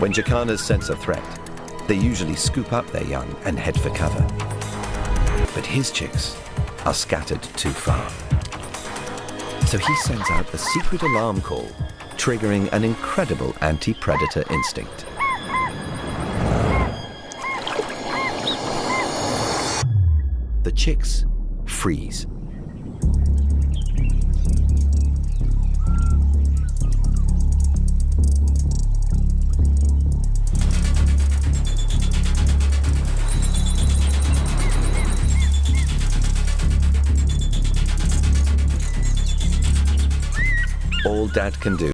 When jacanas sense a threat, they usually scoop up their young and head for cover. But his chicks are scattered too far. So he sends out a secret alarm call, triggering an incredible anti-predator instinct. The chicks freeze. All Dad can do